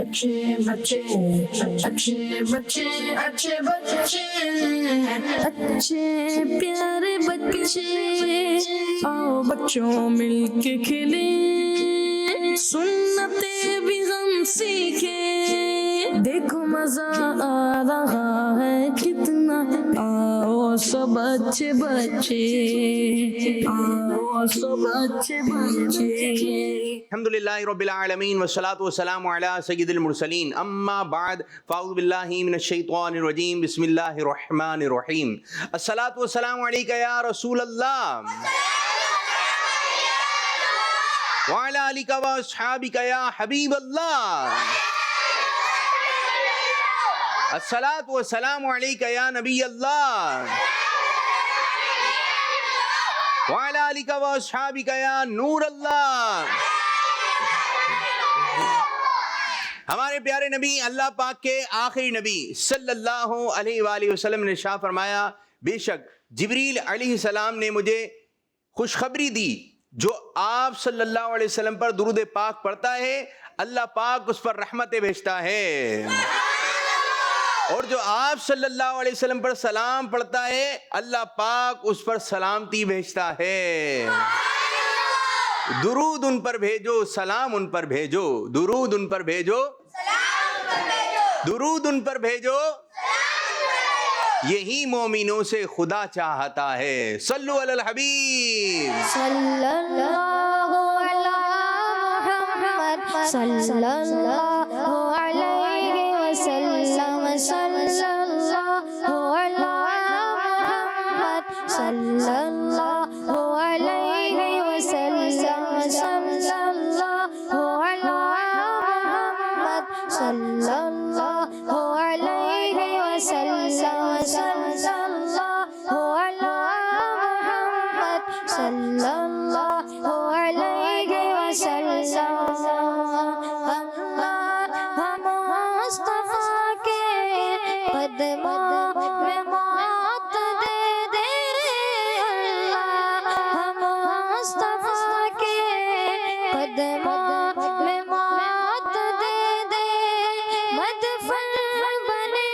अच्छे बच्चे अच्छे बच्चे अच्छे बच्चे अच्छे प्यारे बच्चे आओ बच्चों मिलके खेलें सुन्नते भी हम सीखें देखो मजा आ रहा है कितना आओ सब अच्छे बच्चे आओ सब अच्छे बच्चे अल्हम्दुलिल्लाहि रब्बिल आलमीन वस्सलातु वस्सलामु अला सय्यिदिल मुरसलीन अम्मा बाद फ़अऊज़ु बिल्लाहि मिनश शैतानिर रजीम बिस्मिल्लाहिर रहमानिर रहीम अस्सलातु वस्सलामु अलैका या रसूल अल्लाह व अला आलिका व अस्हाबिका या हबीब अल्लाह अस्सलातु वस्सलामु अलैका या नबी अल्लाह व अला आलिका व अस्हाबिका या नूर अल्लाह। हमारे प्यारे नबी अल्लाह पाक के आखिरी नबी सल्लल्लाहु अलैहि वसल्लम ने इरशाद फरमाया, बेशक जिब्रील अलैहिस्सलाम ने मुझे खुशखबरी दी, जो आप सल्लल्लाहु अलैहि वसल्लम पर दुरूद पाक पढ़ता है अल्लाह पाक उस पर रहमतें भेजता है, और जो आप सल्लल्लाहु अलैहि वसल्लम पर सलाम पढ़ता है अल्लाह पाक उस पर सलामती भेजता है। दुरूद उन पर भेजो सलाम उन पर भेजो, दुरूद उन पर भेजो दुरूद उन पर भेजो, यही मोमिनों से खुदा चाहता है। सल्लु अलल हबीब सल्लल्लाहु अला मुहम्मद सल्लल्लाहु अलैहि वसल्लम सल्लल्लाहु अला मुहम्मद सल्लल्लाहु अलैहि वसल्लम सल्लल्लाहु अला मुहम्मद सल्लल्लाहु अलैहि वसल्लम सल्लल्लाहु अला मुहम्मद सल्लल्लाहु अलैहि वसल्लम। हम मुस्तफा के कदमों में मौत दे दे अल्लाह, हम मुस्तफा के कदमों में मौत दे दे, मदफन बने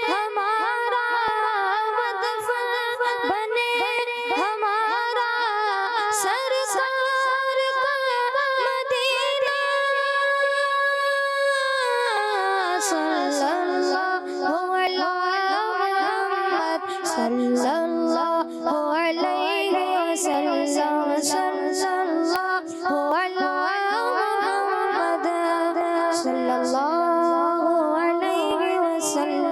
हमारा, मदफन बने हमारा, सरकार का मदीना। सल्लल्लाहु अला मुहम्मद सल्लल्लाहु अलैहि वसल्लम सल्लल्लाहु अला मुहम्मद सल्लल्लाहु अलैहि वसल्लम।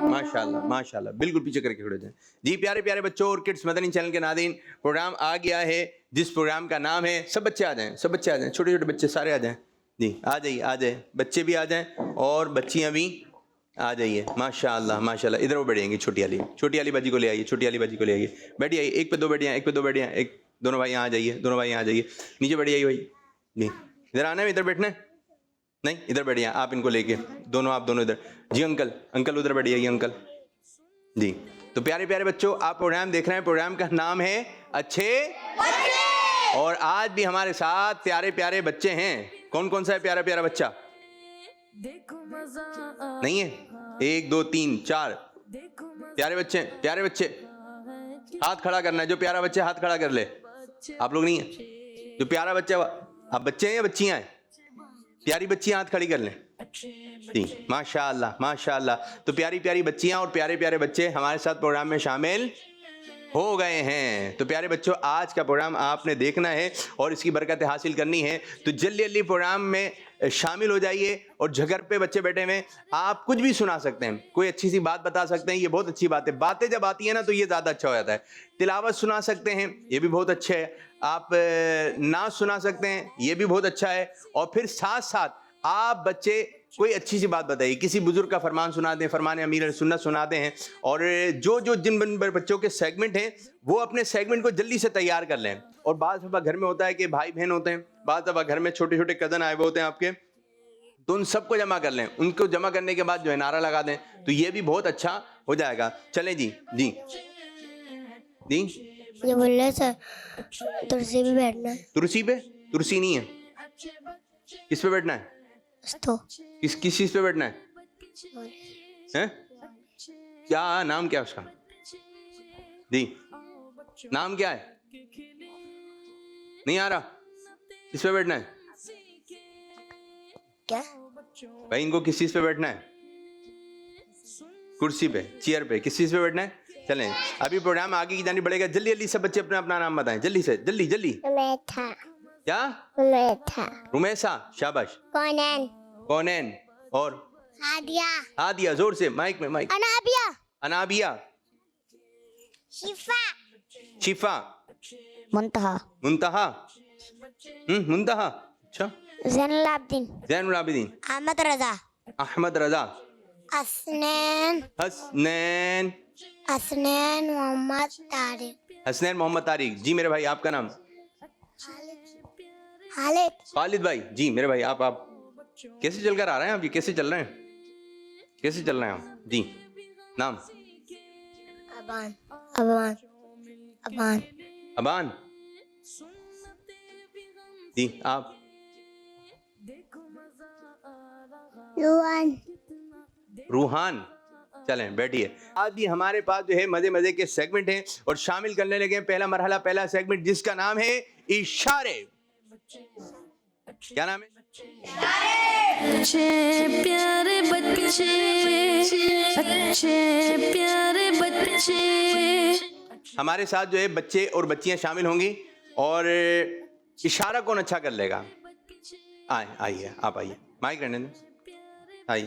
माशाल्लाह माशाल्लाह, बिल्कुल पीछे करके खड़े हो जाएं। जी प्यारे प्यारे बच्चों और किड्स मदनी चैनल के नाज़रीन, प्रोग्राम आ गया है जिस प्रोग्राम का नाम है, सब बच्चे आ जाएं, सब बच्चे आ जाएं, छोटे छोटे बच्चे सारे आ जाएं। जी आ जाइए, आ जाए, बच्चे भी आ जाएं और बच्चियां भी आ जाइए। माशाल्लाह माशाल्लाह, इधर वो बैठेंगी, छोटी वाली बाजी को ले आइए, छोटी वाली बाजी को ले आइए, बैठी आइए, एक पे दो बैठियाँ, एक पे दो बैठियाँ, एक दोनों भाई यहाँ आ जाइए, दोनों भाई यहाँ आ जाइए, नीचे बैठ जाइए भाई। जी इधर आना है, इधर बैठना है, नहीं इधर बैठिए आप, इनको लेके दोनों, आप दोनों इधर। जी अंकल, अंकल उधर बैठिए अंकल। जी तो प्यारे प्यारे बच्चों, आप प्रोग्राम देख रहे हैं, प्रोग्राम का नाम है अच्छे बच्चे, और आज भी हमारे साथ प्यारे प्यारे बच्चे हैं। कौन कौन सा है प्यारा प्यारा बच्चा? नहीं है? 1 2 3 4 प्यारे बच्चे, प्यारे बच्चे हाथ खड़ा करना है, जो प्यारा बच्चे हाथ खड़ा कर ले। आप लोग नहीं है? जो प्यारा बच्चा, आप बच्चे हैं या बच्चियां हैं? प्यारी बच्चियां हाथ खड़ी कर लें। जी माशाअल्लाह माशाअल्लाह। तो प्यारी प्यारी बच्चियां और प्यारे प्यारे बच्चे हमारे साथ प्रोग्राम में शामिल हो गए हैं। तो प्यारे बच्चों, आज का प्रोग्राम आपने देखना है और इसकी बरकत हासिल करनी है, तो जल्दी जल्दी प्रोग्राम में शामिल हो जाइए। और जगह पे बच्चे बैठे हुए, आप कुछ भी सुना सकते हैं, कोई अच्छी सी बात बता सकते हैं, ये बहुत अच्छी बात है। बातें जब आती है ना तो ये ज़्यादा अच्छा हो जाता है। तिलावत सुना सकते हैं, ये भी बहुत अच्छा है। आप नाच सुना सकते हैं, ये भी बहुत अच्छा है। और फिर साथ साथ आप बच्चे कोई अच्छी सी बात बताइए, किसी बुजुर्ग का फरमान सुना दें, फरमान अमीर सुन्नत सुनाते हैं। और जो जिन बच्चों के सेगमेंट हैं वो अपने सेगमेंट को जल्दी से तैयार कर लें। और बाज़ दफ़ा घर में होता है कि भाई बहन होते हैं, बाज़ दफ़ा घर में छोटे छोटे कज़न आए हुए होते हैं आपके, तो उन सबको जमा कर लें। उनको जमा करने के बाद जो है नारा लगा दें, तो ये भी बहुत अच्छा हो जाएगा। चलें जी जी जी। ये बोल रहे सर तुलसी पे बैठना है। तुलसी पे? तुलसी नहीं है, किस पे बैठना है? تو کس چیز پہ بیٹھنا ہے؟ کیا نام کیا اس کا؟ جی نام کیا ہے؟ نہیں آ رہا. کس پہ بیٹھنا ہے کیا بھائی؟ ان کو کس چیز پہ بیٹھنا ہے؟ کرسی پہ، چیئر پہ. کس چیز پہ بیٹھنا ہے؟ چلیں ابھی پروگرام آگے کی جانب بڑھے گا. جلدی جلدی سب بچے اپنا اپنا نام بتائیں جلدی سے، جلدی جلدی. میٹھا کیا؟ میٹھا رومیسا، شاباش. کونین کونین اور ہادیہ ہادیہ. زور سے مائک میں، مائک. انابیہ انابیہ. شفا شفا. منتہا منتہا. منتہا. اچھا. زین العابدین زین العابدین. احمد رضا احمد رضا. حسنین حسنین. حسنین محمد طارق حسنین محمد طارق. جی میرے بھائی آپ کا نام؟ خالد خالد بھائی. جی میرے بھائی آپ کیسے چل کر آ رہے ہیں آپ؟ یہ کیسے چل رہے ہیں؟ کیسے چل رہے ہیں آپ؟ جی نام؟ ابان ابان ابان ابان. جی آپ؟ روحان روحان. چلیں بیٹھیے. آج بھی ہمارے پاس جو ہے مزے مزے کے سیگمنٹ ہیں اور شامل کرنے لگے ہیں پہلا مرحلہ، پہلا سیگمنٹ جس کا نام ہے اشارے. کیا نام ہے؟ اچھے پیارے بچے، اچھے پیارے بچے. ہمارے ساتھ جو ہے بچے اور بچیاں شامل ہوں گی اور اشارہ کون اچھا کر لے گا؟ آئیے آپ آئیے، مائک رہنے دیں. آئیے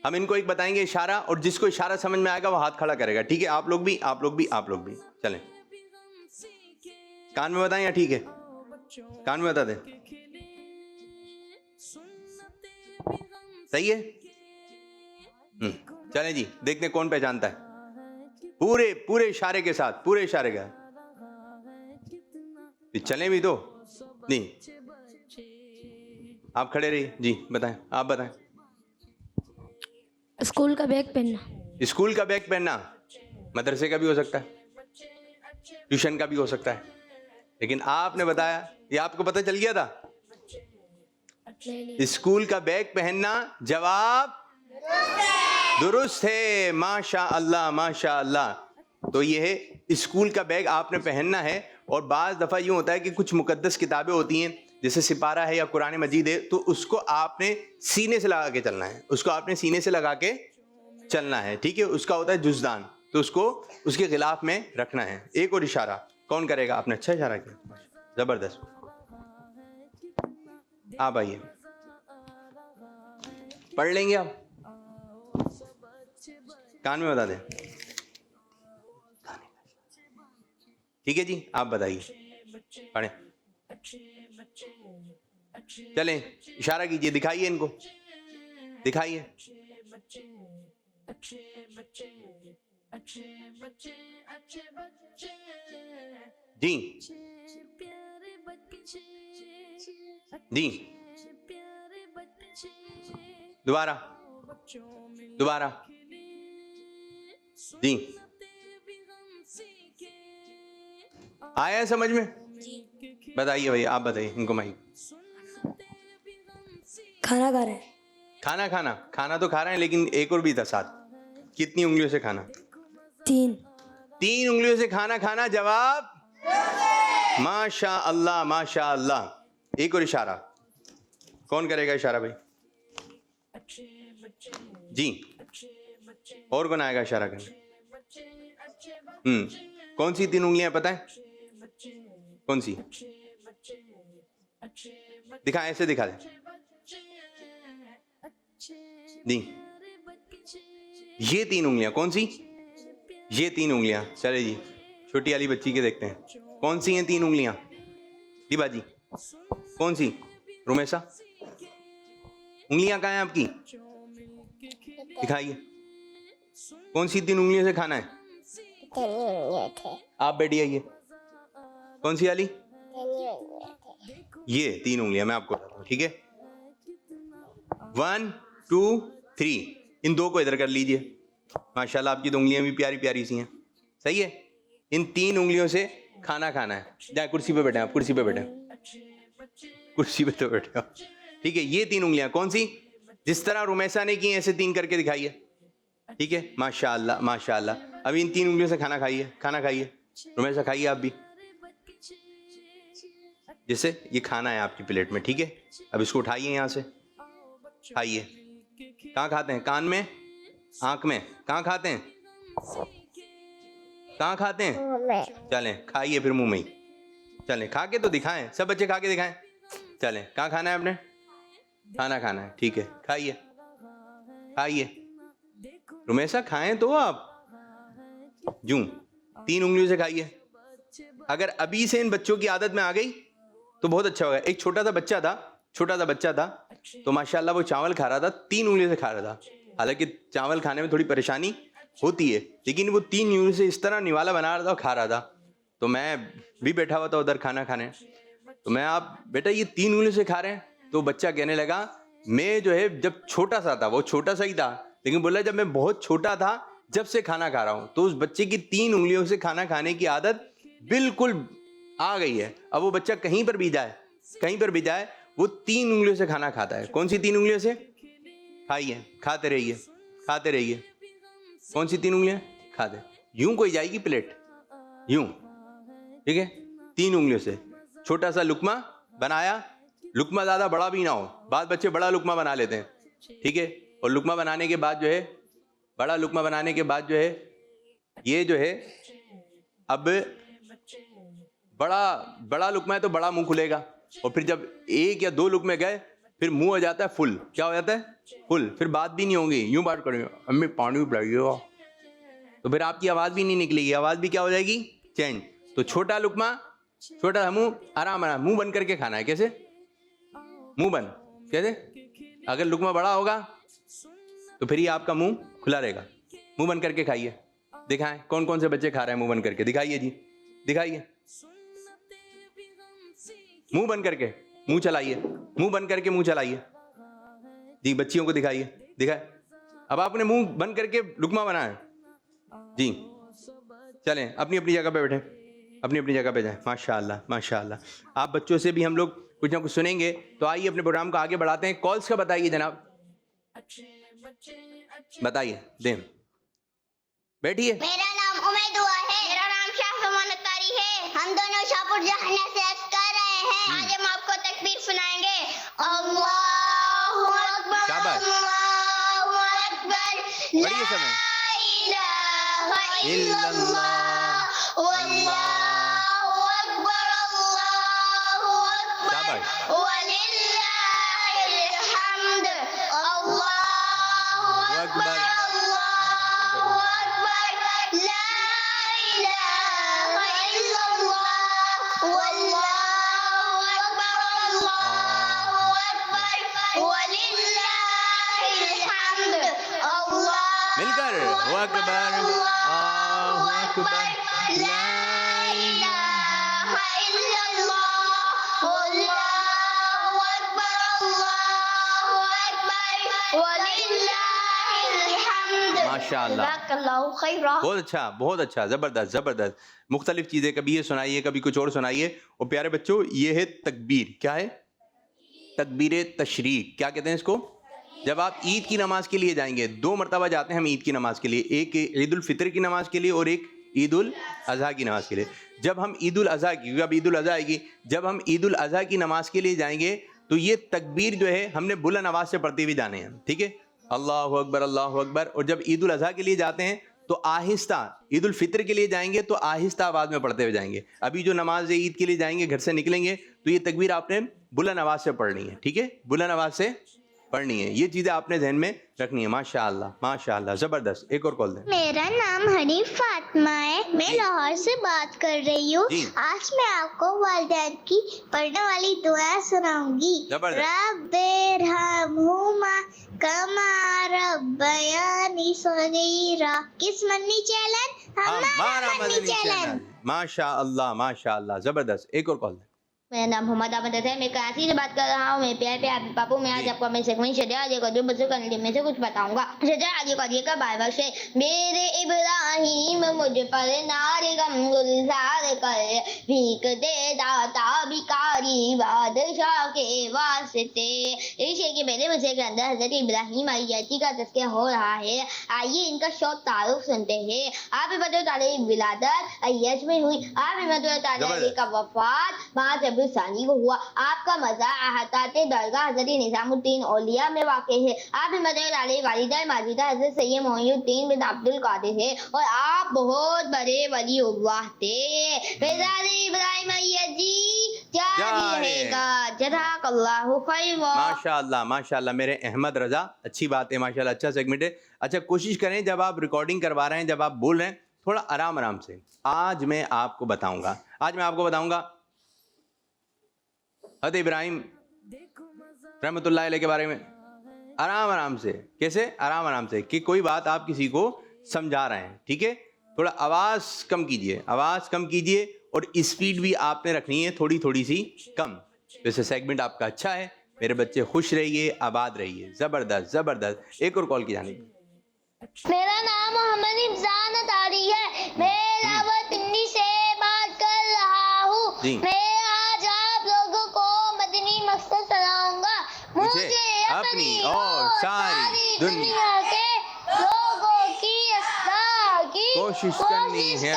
ہم ان کو ایک بتائیں گے اشارہ اور جس کو اشارہ سمجھ میں آئے گا وہ ہاتھ کھڑا کرے گا. ٹھیک ہے؟ آپ لوگ بھی، آپ لوگ بھی، آپ لوگ بھی. چلیں کان میں بتائیں یا ٹھیک ہے کان میں بتا دیں؟ صحیح ہے. چلیں جی دیکھتے ہیں کون پہچانتا ہے پورے اشارے کے ساتھ، پورے اشارے کے ساتھ. چلیں بھی تو نہیں، آپ کھڑے رہیے. جی بتائیں، آپ بتائیں. اسکول کا بیگ پہننا اسکول کا بیگ پہننا مدرسے کا بھی ہو سکتا ہے، ٹیوشن کا بھی ہو سکتا ہے، لیکن آپ نے بتایا یہ آپ کو پتہ چل گیا تھا. اسکول کا بیگ پہننا جواب درست ہے. ماشاء اللہ ماشاء اللہ. تو یہ ہے اسکول کا بیگ آپ نے پہننا ہے. اور بعض دفعہ یوں ہوتا ہے کہ کچھ مقدس کتابیں ہوتی ہیں جیسے سپارہ ہے یا قرآن مجید ہے، تو اس کو آپ نے سینے سے لگا کے چلنا ہے. اس کو آپ نے سینے سے لگا کے چلنا ہے. ٹھیک ہے؟ اس کا ہوتا ہے جزدان، تو اس کو اس کے غلاف میں رکھنا ہے. ایک اور اشارہ کون کرے گا؟ آپ نے اچھا اشارہ کیا، زبردست. آپ آئیے، پڑھ لیں گے آپ؟ کان میں بتا دیں. ٹھیک ہے جی آپ بتائیے، پڑھیں. چلیں اشارہ کیجئے، دکھائیے ان کو، دکھائیے. جی جی دوبارہ دوبارہ. جی آیا ہے سمجھ میں؟ بتائیے بھائی، آپ بتائیے ان کو. مائک. کھانا کھا رہے ہیں کھانا کھانا، کھانا تو کھا رہے ہیں لیکن ایک اور بھی تھا ساتھ. کتنی انگلیوں سے کھانا؟ 3 انگلیوں سے کھانا کھانا جواب ماشاء اللہ ماشاء اللہ. ایک اور اشارہ کون کرے گا اشارہ بھائی؟ جی اور کون آئے گا اشارہ کرنے؟ کون سی 3 انگلیاں پتہ ہے کون سی؟ دکھائیں، ایسے دکھا دیں. جی یہ 3 انگلیاں کون سی؟ یہ 3 انگلیاں. چلے جی چھوٹی والی بچی کے دیکھتے ہیں کون سی ہیں 3 انگلیاں. جی باجی کون سی؟ رومیسا انگلیاں کہاں ہیں آپ کی؟ دکھائیے کون سی 3 انگلیوں سے کھانا ہے؟ آپ بیٹھی آئیے. کون سی والی؟ یہ 3 انگلیاں میں آپ کو بتاتا ہوں. ٹھیک ہے 1 2 3. ان 2 کو ادھر کر لیجئے. ماشاءاللہ آپ کی تو انگلیاں بھی پیاری پیاری سی ہیں. صحیح ہے؟ ان 3 انگلیوں سے کھانا کھانا ہے. جائیں کرسی پہ بیٹھیں، آپ کرسی پہ بیٹھیں، کرسی پہ تو بیٹھے ہو. ٹھیک ہے, یہ 3 انگلیاں کون سی, جس طرح رمیسا نے کی ایسے 3 کر کے دکھائیے. ٹھیک ہے, ماشاء اللہ ماشاء اللہ. ابھی ان 3 انگلیوں سے کھانا کھائیے, کھانا کھائیے. رمیسا کھائیے آپ بھی, جیسے یہ کھانا ہے آپ کی پلیٹ میں. ٹھیک ہے, اب اس کو اٹھائیے یہاں سے, کھائیے. کہاں کھاتے ہیں, کان میں, آنکھ میں, کہاں کھاتے ہیں, کہاں کھاتے ہیں, چلیں کھائیے پھر منہ میں ہی. چلیں کھا کے تو دکھائیں, سب بچے کھا کے دکھائیں. چلیں کہاں کھانا ہے آپ نے, کھانا کھانا ہے. ٹھیک ہے, کھائیے کھائیے. رمیسا کھائیں تو آپ, جوں 3 انگلیوں سے کھائیے. اگر ابھی سے ان بچوں کی عادت میں آ گئی تو بہت اچھا ہوگا. ایک چھوٹا سا بچہ تھا تو ماشاءاللہ وہ چاول کھا رہا تھا, 3 انگلیوں سے کھا رہا تھا. حالانکہ چاول کھانے میں تھوڑی پریشانی ہوتی ہے, لیکن وہ 3 انگلیوں سے اس طرح نوالا بنا رہا تھا اور کھا رہا تھا. تو میں بھی بیٹھا ہوا تھا ادھر کھانا کھانے, تو میں, آپ بیٹا یہ 3 انگلیوں سے کھا رہے ہیں, تو بچہ کہنے لگا میں جو ہے جب چھوٹا سا تھا, وہ چھوٹا سا ہی تھا, لیکن بولا جب میں بہت چھوٹا تھا جب سے کھانا کھا رہا ہوں. تو اس بچے کی 3 انگلیوں سے کھانا کھانے کی عادت بالکل آ گئی ہے. اب وہ بچہ کہیں پر بھی جائے وہ 3 انگلیوں سے کھانا کھاتا ہے. کون سی 3 انگلیوں سے, کھائیے, کھاتے رہیے. کون سی 3 انگلیاں, کھاتے. یوں کوئی جائے گی پلیٹ, یوں. ٹھیک ہے, 3 انگلیوں سے چھوٹا سا لقمہ بنایا. لقمہ زیادہ بڑا بھی نہ ہو, بعض بچے بڑا لقمہ بنا لیتے ہیں. ٹھیک ہے, اور لقمہ بنانے کے بعد جو ہے, بڑا لقمہ بنانے کے بعد جو ہے, یہ جو ہے اب بڑا لقمہ ہے تو بڑا منہ کھلے گا, اور پھر جب 1 یا 2 لقمے گئے پھر منہ ہو جاتا ہے فل. کیا ہو جاتا ہے, فل. پھر بات بھی نہیں ہوگی, یوں بات کریں گے, امی پانی بھی پلائیے گا, تو پھر آپ کی آواز بھی نہیں نکلے گی, آواز بھی کیا ہو جائے گی, چینج. تو چھوٹا لقمہ, چھوٹا منہ, آرام منہ بند کر کے کھانا ہے. کیسے, منہ بند, کیسے. اگر لقمہ بڑا ہوگا تو پھر یہ آپ کا منہ کھلا رہے گا. منہ بند کر کے کھائیے. دکھائیں کون کون سے بچے کھا رہے ہیں منہ بند کر کے, دکھائیے جی, دکھائیے. منہ بند کر کے منہ چلائیے, منہ بند کر کے منہ چلائیے جی. بچیوں کو دکھائیے, دکھائیں. اب آپ نے منہ بند کر کے لقمہ بنایا جی. چلیں اپنی اپنی جگہ پہ بیٹھیں, اپنی اپنی جگہ پہ جائیں. ماشاء اللہ ماشاء اللہ. آپ بچوں سے بھی ہم لوگ کچھ نہ کچھ سنیں گے. تو آئیے اپنے پروگرام کو آگے بڑھاتے ہیں. کالز کا بتائیے جناب, بتائیے, دیں, بیٹھیے. میرا نام امید ہوا ہے. میرا نام شاہ زمان اتاری ہے. ہم دونوں شاہپور جہاں سے کر رہے ہیں. آج ہم آپ کو تکبیر سنائیں گے. اللہ اکبر, اللہ اکبر, لا الہ الا اللہ, واللہ اکبر, اللہ اکبر, وللہ الحمد, اللہ اکبر, مل کر اللہ اکبر, اللہ اکبر, لا الہ الا اللہ, واللہ اکبر, اللہ اکبر, وللہ الحمد. ماشاء اللہ, جزاک اللہ خیرا. بہت اچھا, بہت اچھا, زبردست زبردست. مختلف چیزیں, کبھی یہ سنائیے, کبھی کچھ اور سنائیے. اور پیارے بچوں, یہ ہے تکبیر. کیا ہے, تکبیر تشریق. کیا کہتے ہیں اس کو؟ جب آپ عید کی نماز کے لیے جائیں گے, 2 مرتبہ جاتے ہیں ہم عید کی نماز کے لیے, ایک عید الفطر کی نماز کے لیے اور ایک عید الاضحیٰ کی نماز کے لیے. جب ہم عید الاضحیٰ کی, کیونکہ اب عید الاضحیٰ آئے گی, جب ہم عید الاضحیٰ کی نماز کے لیے جائیں گے تو یہ تکبیر جو ہے ہم نے بلند آواز سے پڑھتے ہوئے جانے ہیں. ٹھیک ہے, اللہ اکبر, اللہ اکبر. اور جب عید الاضحیٰ کے لیے جاتے ہیں تو آہستہ, عید الفطر کے لیے جائیں گے تو آہستہ آواز میں پڑھتے ہوئے جائیں گے. ابھی جو نماز عید کے لیے جائیں گے, گھر سے نکلیں گے تو یہ تکبیر آپ نے بلند آواز سے پڑھنی ہے. ٹھیک ہے, بلند آواز سے پڑھنی ہے. یہ چیزیں آپ نے ذہن میں رکھنی ہے. ماشاء اللہ ماشاء اللہ, زبردست. ایک اور کال دیں. میرا نام حنیف فاطمہ ہے. میں لاہور سے بات کر رہی ہوں. آج میں آپ کو والدین کی پڑھنے والی دعا سناؤں گی. رب ارحمہما کما ربیانی صغیرا. کس مدنی چینل؟ ہمارا مدنی چینل. ماشاء اللہ ماشاء اللہ, زبردست. ایک اور کال دیں. मेरा नाम मोहम्मद अहमद है, मैं कराची से बात कर रहा हूँ। मैं प्यारे प्यारे पापू, मैं आज आपको अपने सेगमेंट शजर अली को जो बच्चों करने में से कुछ बताऊंगा। शजर अली को का बार से मेरे इब्राहिम मुझ पर नारे गम गुलजार कर भीख दे दाता भिखारी बादशाह के वास्ते। इस शेर के पहले बच्चे के अंदर हजरत इब्राहिम अलैहि का तज़किरा हो रहा है। आइए इनका शौक तारुफ सुनते हैं। आप इब्राहिम ताली विलादत अय्यज में हुई। आप इब्राहिम ताली का वफात मार्च सानी को हुआ। आपका मज़ार अहताते दरगाह हज़रत निज़ामुद्दीन औलिया में वाक़ है। आप इब्राहिम वालिदा माजिदा हज़रत सैयद मोइनुद्दीन बिन अब्दुल कादिर है और आप बहुत बड़े वलीउल्लाह थे। फैज़ान इब्राहिम अय्यजी जारी रहेगा। जज़ाकल्लाहु खैरा। माशाल्लाह माशाल्लाह मेरे अहमद रजा, अच्छी बात है माशाल्लाह, अच्छा सेगमेंट है। अच्छा कोशिश करें जब आप रिकॉर्डिंग करवा रहे हैं, जब आप बोल रहे हैं, थोड़ा आराम आराम से। आज मैं आपको बताऊंगा हज़रत इब्राहिम रहमतुल्लाह अलैह के बारे में आराम आराम से। कैसे आराम आराम से? कि कोई बात आप किसी को समझा रहे हैं, ठीक है, थोड़ा आवाज़ कम कीजिए और स्पीड भी आपने रखनी है थोड़ी थोड़ी सी कम। वैसे सेगमेंट आपका अच्छा है, मेरे बच्चे खुश रहिए, आबाद रहिए। ज़बरदस्त ज़बरदस्त। एक और कॉल की जानिब। मेरा नाम मोहम्मद इब्राहिम तारी है, मैं रावलपिंडी से बात कर रहा हूँ। जी। मैं आज आप लोगों को मदनी मकसद सुनाऊंगा। मुझे अपनी और सारी दुनिया के लोगों की इस्लाह की कोशिश करनी है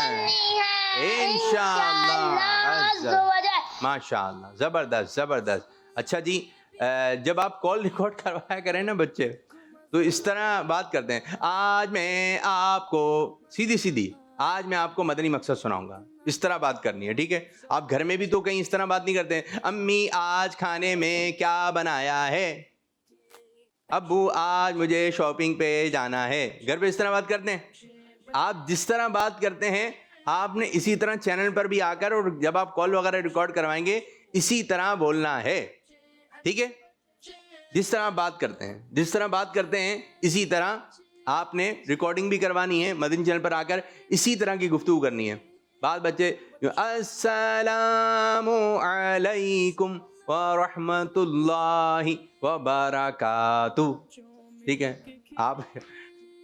इंशाअल्लाह। माशाअल्लाह ज़बरदस्त ज़बरदस्त। अच्छा जी, जब आप कॉल रिकॉर्ड करवाया करें ना बच्चे, तो इस तरह बात करते हैं। आज मैं आपको मदनी मकसद सुनाऊंगा, इस तरह बात करनी है, ठीक है। आप घर में भी तो कहीं इस तरह बात नहीं करते। अम्मी आज खाने में क्या बनाया है, अब्बू आज मुझे शॉपिंग पे जाना है। घर पे इस तरह बात करते हैं। आप जिस तरह बात करते हैं आपने इसी तरह चैनल पर भी आकर, और जब आप कॉल वगैरह रिकॉर्ड करवाएंगे इसी तरह बोलना है, ठीक है। जिस तरह बात करते हैं इसी तरह आपने रिकॉर्डिंग भी करवानी है, मदनी चैनल पर आकर इसी तरह की गुफ्तगू करनी है। बात बच्चे अस्सलामु अलैकुम व रहमतुल्लाहि व बरकातुहू, ठीक है। आप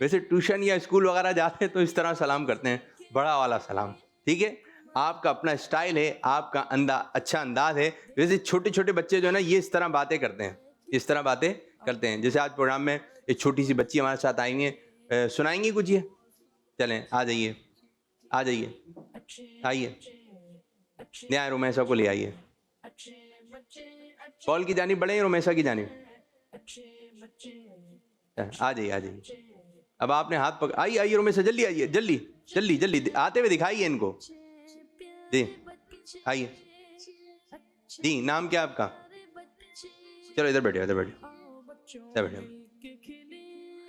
वैसे ट्यूशन या स्कूल वगैरह जाते हैं तो इस तरह सलाम करते हैं, बड़ा वाला सलाम, ठीक है। आपका अपना स्टाइल है, आपका अच्छा अंदाज है। वैसे छोटे छोटे बच्चे जो है ना, ये इस तरह बातें करते हैं, जैसे आज प्रोग्राम में एक छोटी सी बच्ची हमारे साथ आई है, सुनाएंगी कुछ ये? चलें आ जाइए यहाँ रुमैसा को ले आइए। कॉल की जानिब बढ़े, रुमैसा की जानिब आ जाइए। अब आपने हाथ पकड़, आइए रुमैसा, जल्दी आइए, जल्दी आते हुए दिखाइए इनको। जी आइए जी, नाम क्या आपका? चलो इधर बैठिए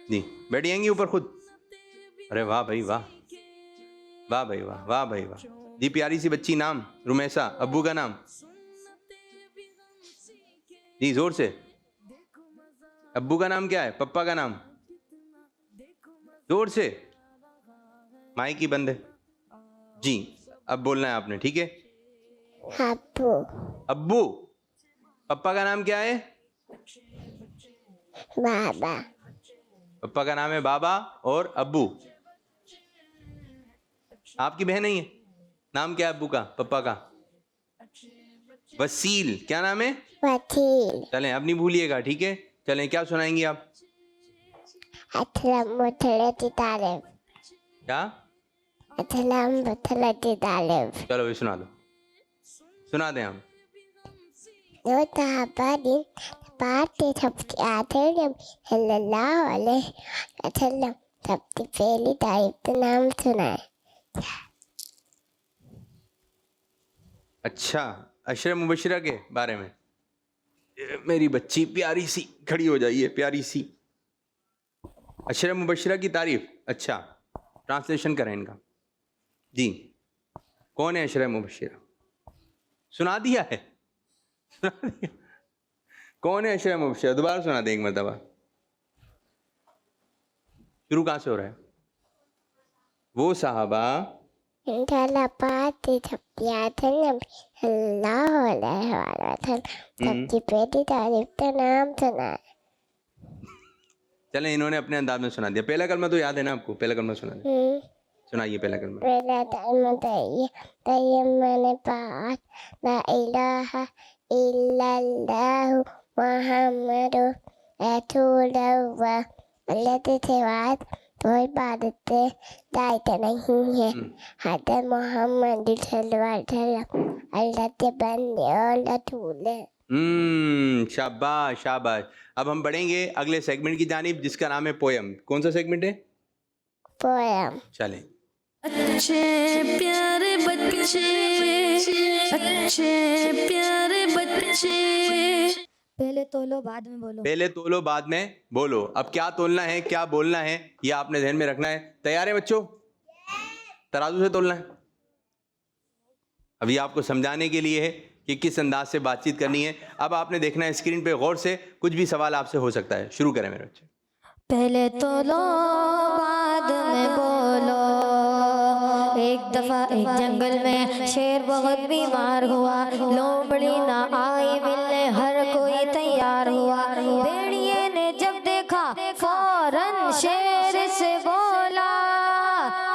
जी, बैठिएंगी ऊपर खुद। अरे वाह भाई वाह जी, प्यारी सी बच्ची, नाम रुमैसा, अब्बू का नाम जी, जोर से। अब्बू का नाम क्या है, पप्पा का नाम? जोर से, माइक की बंद है जी। अब बोलना है आपने, ठीक है। अब्बू। पप्पा का नाम क्या है? बाबा। पप्पा का नाम है बाबा और अब्बू। आपकी बहन नहीं है? नाम क्या है अब्बू का, पप्पा का? वसील। क्या नाम है? वसील। चलें अब नहीं भूलिएगा, ठीक है। चलें, क्या सुनाएंगी आप? क्या? चलो ये सुना दो, सुना दें हम। सबसे पहली तारीफ तो नाम सुनाए। अच्छा, अशरे मुबशरा के बारे में। मेरी बच्ची प्यारी सी खड़ी हो जाइए, प्यारी सी। अशरे मुबशरा की तारीफ। अच्छा, ट्रांसलेशन करें इनका जी। कौन है अशरे मुबशरा? सुना दिया है, कौन है अशरे मुबशरा? दोबारा सुना दें एक मरतबा। शुरू कहाँ से हो रहा है? वो साहबा इंशाल्लाह बात जब याद है नबी सल्लल्लाहु अलैहि वसल्लम सबसे पहली तारीफ का नाम सुना है। चलें, इन्होंने अपने अंदाज में सुना दिया। पहला कलमा तो याद है ना आपको? पहला कलमा सुना दिया, सुनाइए पहला कलमा। पहला तारीफ तैयब मैंने पास ला इलाहा इल्लल्लाह मुहम्मद रसूलुल्लाह अल्लाह के सिवा कोई इबादत लायक नहीं है। हज़रत मोहम्मद सल्लल्लाहु अलैहि वसल्लम अल्लाह के बंदे और रसूल हैं। शाबाश शाबाश। अब हम बढ़ेंगे अगले सेगमेंट की जानिब जिसका नाम है पोयम। कौन सा सेगमेंट है? पोयम। चलें। अच्छे प्यारे बच्चे, अच्छे प्यारे बच्चे, पहले तोलो बाद में बोलो। पहले तोलो बाद में बोलो। अब क्या तोलना है, क्या बोलना है, ये आपने ध्यान में रखना है। तैयार है बच्चों? तराजू से तोलना है। अभी आपको समझाने के लिए है कि किस अंदाज से बातचीत करनी है। अब आपने देखना है स्क्रीन पे गौर से, कुछ भी सवाल आपसे हो सकता है। शुरू करें मेरे बच्चे। पहले तोलो बाद में बोलो। एक दफा एक जंगल में शेर बहुत बीमार हुआ, लोमड़ी ना आई मिलने, हर कोई तैयार हुआ। भेड़िए ने जब देखा फौरन शेर से बोला,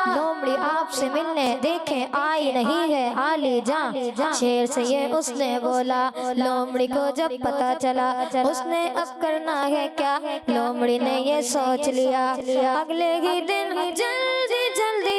लोमड़ी आपसे मिलने देखे आई नहीं है, आली जा। शेर से ये उसने बोला। लोमड़ी को जब पता चला उसने अब करना है क्या, लोमड़ी ने ये सोच लिया। अगले ही दिन जल्दी जल्दी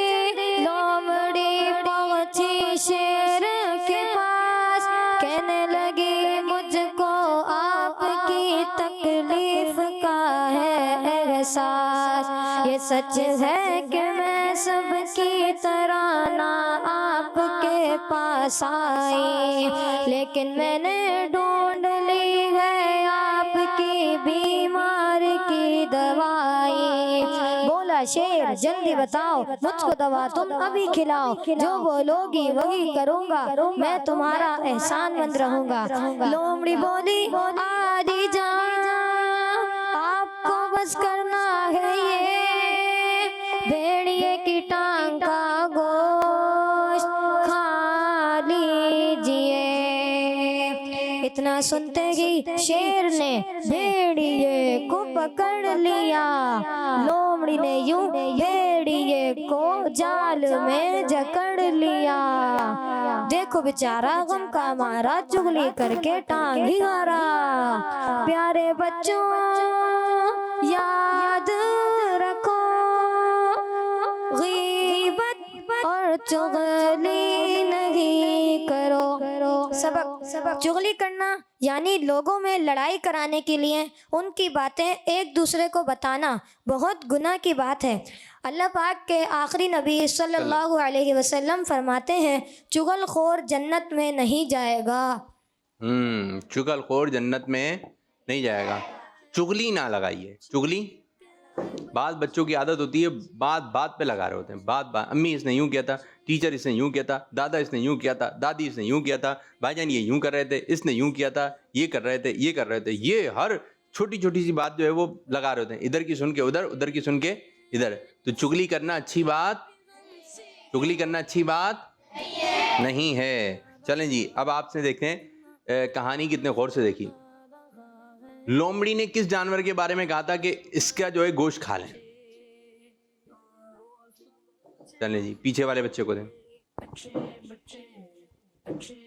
लोमड़ी पहुंची शेर के पास, कहने लगी मुझको आपकी तकलीफ का है एहसास। ये सच है कि मैं सबकी तरह ना आपके पास आई, लेकिन मैंने ढूंढ ली है आपकी बीमारी की दवाई। बोला शेर जल्दी बताओ मुझको दवा तुम अभी खिलाओ, जो बोलोगी वही करूँगा, मैं तुम्हारा एहसानमंद रहूँगा। लोमड़ी बोली आदि जा, आपको बस करना है ये, भेड़िए की टांग का गोश्त खा लीजिए। इतना सुनते ही शेर ने भेड़िए को पकड़ लिया। लोमड़ी ने यूं भेड़िए को जाल में जकड़ लिया। देखो बेचारा गम का मारा, चुगली करके टांग ही हारा। प्यारे बच्चों याद रखो, गीबत और चुगली नहीं करो। सबक चुगली करना यानी लोगों में लड़ाई कराने के लिए उनकी बातें एक दूसरे को बताना बहुत गुनाह की बात है। अल्लाह पाक के आखिरी नबी सल्लल्लाहु अलैहि वसल्लम फरमाते हैं, चुगलखोर जन्नत में नहीं जाएगा। चुगलखोर जन्नत में नहीं जाएगा। चुगली ना लगाइए। चुगली बात बच्चों की आदत होती है, बात बात पे लगा रहे होते हैं। बात अम्मी इसने यूं किया था, टीचर इसने यूं किया था, दादा इसने यूं किया था, दादी इसने यूं किया था, भाईजान ये यूं कर रहे थे, इसने यूं किया था, ये कर रहे थे, ये कर रहे थे। ये हर छोटी छोटी सी बात जो है वो लगा रहे होते हैं, इधर की सुन के उधर, उधर की सुन के इधर। तो चुगली करना अच्छी बात, चुगली करना अच्छी बात नहीं है। चलें जी, अब आपसे देखते हैं कहानी कितने गौर से देखी। लोमड़ी ने किस जानवर के बारे में कहा था कि इसका जो है गोश्त खा लें? चलें जी, पीछे वाले बच्चे को दें।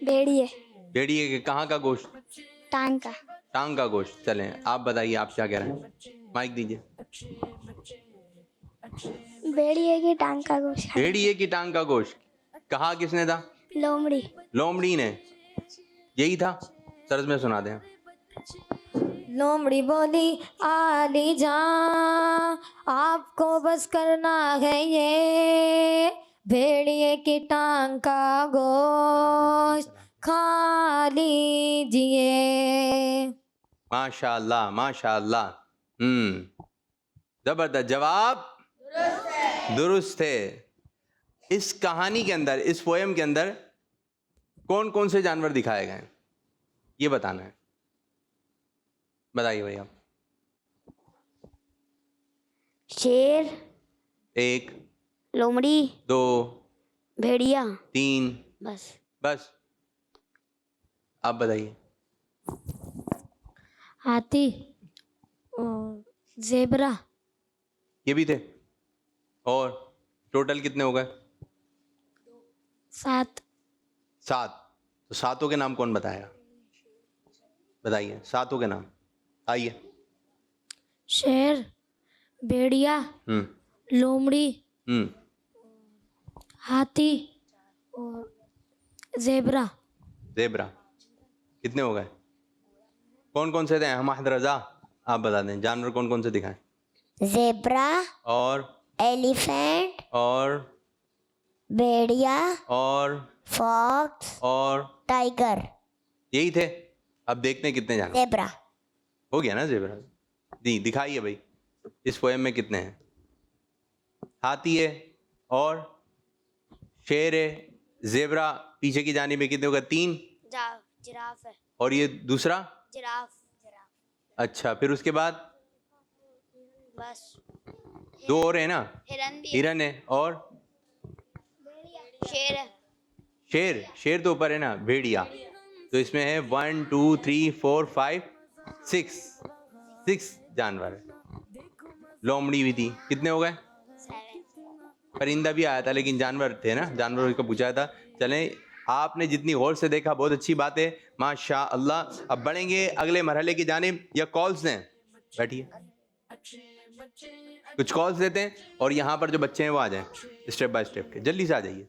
भेड़िए। भेड़िए के कहाँ का गोश्त? टांग का। टांग का गोश्त। चलें आप बताइए, आप क्या कह रहे हैं? माइक दीजिए। भेड़िए की टांग का गोश्त। भेड़िए की टांग का गोश्त कहा किसने था? लोमड़ी। लोमड़ी ने। यही था, तर्ज में सुना दें। लोमड़ी बोली आली जा, आपको बस करना है ये, भेड़िए की टांग का गोश्त खा लीजिए। माशाअल्लाह माशाअल्लाह। जबरदस्त जवाब, दुरुस्त है। इस कहानी के अंदर, इस पोएम के अंदर कौन कौन से जानवर दिखाए गए ये बताना है। बताइए भैया। शेर, एक, लोमड़ी, दो, भेड़िया 3 बस। बस। आप बताइए। हाथी और ज़ेबरा। ये भी थे। और टोटल कितने हो गए? 7। 7। तो सातों के नाम कौन बताएगा? बताइए सातों के नाम। आइए। शेर, भेड़िया, लोमड़ी, हाथी और ज़ेबरा। ज़ेबरा कितने हो गए? कौन कौन से थे अहमद रजा? आप बता दें जानवर कौन कौन से दिखाएं। ज़ेब्रा, और एलिफेंट, और भेड़िया, और फॉक्स, और टाइगर। यही थे। अब देखते हैं कितने जानवर ज़ेब्रा। हो गया ना। ज़ेबरा जी दिखाइए भाई, इस पोएम में कितने हैं? हाथी है और शेर है, ज़ेबरा पीछे की जानिब में कितने हो गए? 3। जिराफ है। और ये दूसरा? जिराफ। अच्छा, फिर उसके बाद बस। 2 और है ना? हिरन भी। हिरन है और शेर है। शेर तो ऊपर है ना। भेड़िया तो इसमें है 1 2 3 4 5 6 जानवर है। लोमड़ी भी थी। कितने हो गए? परिंदा भी आया था लेकिन जानवर थे ना, जानवरों को पूछा था। चलें, आपने जितनी गौर से देखा बहुत अच्छी बात है, माशा अल्लाह। अब बढ़ेंगे अगले मरहले की जानिब। या कॉल्स दें? बैठिए, कुछ कॉल्स देते हैं और यहाँ पर जो बच्चे हैं वो आ जाएं स्टेप बाय स्टेप के। जल्दी से आ जाइए।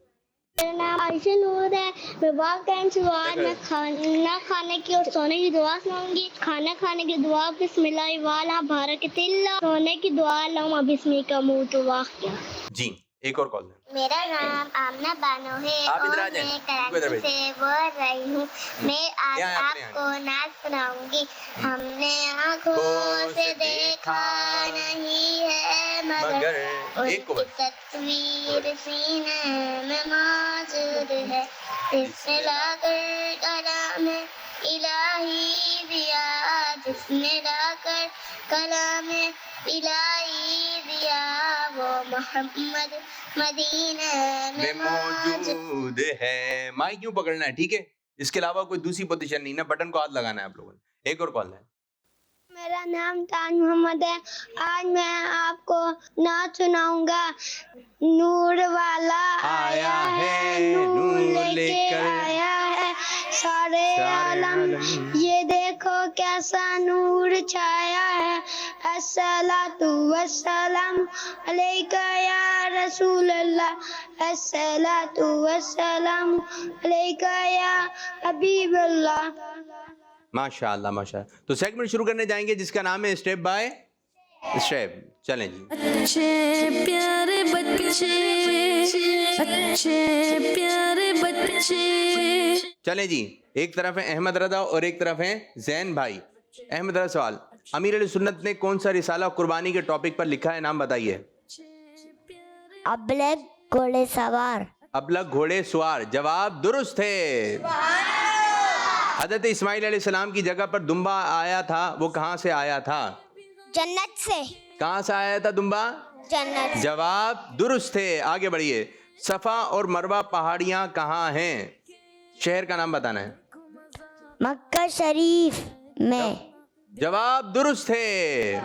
मेरा नाम आयशा नूर है। मैं वाक टाइम से बाद में खाना खाने की और सोने की दुआ सुनाऊंगी। खाना खाने की दुआ बिस्मिल्लाह वाला बारकतिल्लाह, सोने की दुआ अल्लाहुम्मा बिस्मिका मूतु वाक़िया। जी एक और कॉल दें। मेरा नाम आमना बानो है और मैं कराची से बोल रही हूँ। मैं आज आपको नाच सुनाऊंगी। हमने आँखों से देखा नहीं है मगर उसकी तस्वीर सीने में मौजूद है। इसमें लाकर कलाम इलाही दिया, जिसने लाकर कलाम इलाही दिया, वो मोहम्मद मदीना में मौजूद है। माइक यूं पकड़ना है, ठीक है? इसके अलावा कोई दूसरी पोजीशन नहीं ना, बटन को हाथ लगाना है आप लोगों ने। एक और कॉल है। मेरा नाम ताज मोहम्मद है। आज मैं आपको नाच सुनाऊंगा। नूर वाला आया है, नूर लेकर आया है सारे आलम। ये देखो कैसा नूर छाया है। अस्सलातु वस्सलाम अलैका या रसूल अल्लाह, अस्सलातु वस्सलाम अलैका या हबीब अल्लाह। माशाअल्लाह माशाअल्लाह। तो सेगमेंट शुरू करने जाएंगे जिसका नाम है स्टेप बाय स्टेप। चलें जी। अच्छे प्यारे बच्चे, अच्छे प्यारे बच्चे। चलें जी, एक तरफ है अहमद रजा और एक तरफ है जैन भाई। अहमद रजा सवाल, अमीर अली सुन्नत ने कौन सा रिसाला कुर्बानी के टॉपिक पर लिखा है? नाम बताइए। अबलग घोड़े सवार। अबलग घोड़े सवार, जवाब दुरुस्त है। हजरत इस्माइल अलैहिस्सलाम की जगह पर दुम्बा आया था, वो कहाँ से आया था? जन्नत से। कहाँ से आया था दुम्बा? जन्नत। जवाब दुरुस्त है। आगे बढ़िए। सफा और मरवा पहाड़ियाँ कहाँ हैं? शहर का नाम बताना है। मक्का शरीफ में। जवाब दुरुस्त है।